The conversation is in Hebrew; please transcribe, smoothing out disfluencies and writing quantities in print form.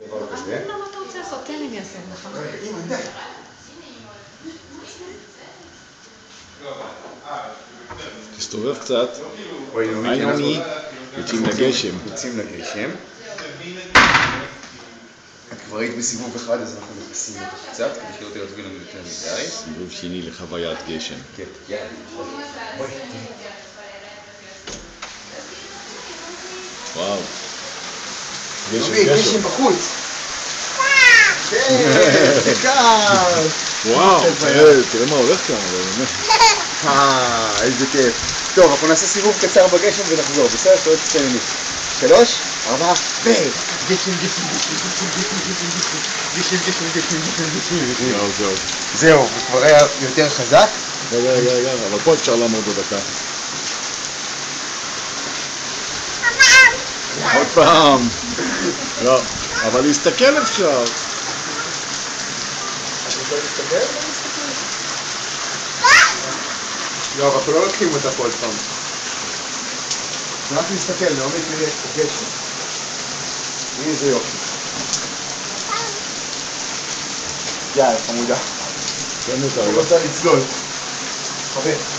למה אתה רוצה לעשות? תן לי מי יעשה לך. אמא, די. תסתובב קצת. היי נעמי, יוצאים לגשם. יוצאים לגשם. את כבר היית בסיבוב אחד, אז אנחנו נכנסים קצת, כדי שלא תרדבי לנו יותר מדי. סיבוב שני לחוויית גשם. כן, יאללה. וואו. גשם בחוץ. כן, זה קר. וואו, תראה מה הולך כאן, באמת. איזה כיף. טוב, אנחנו נעשה סיבוב קצר בגשם ונחזור, בסדר? תראה שתיים. 3, 4, ו... גשם. זהו, הוא כבר היה יותר חזק. רגע, אבל פה אפשר לעמוד עוד דקה. עוד פעם. לא, אבל להסתכל אפשר. לא, אבל אנחנו לא לוקחים אותה כל פעם. רק להסתכל, נעמי תראה את הגשם. איזה יופי. יאללה, חמודה. כן, מותר. אני רוצה לצלול. חבר.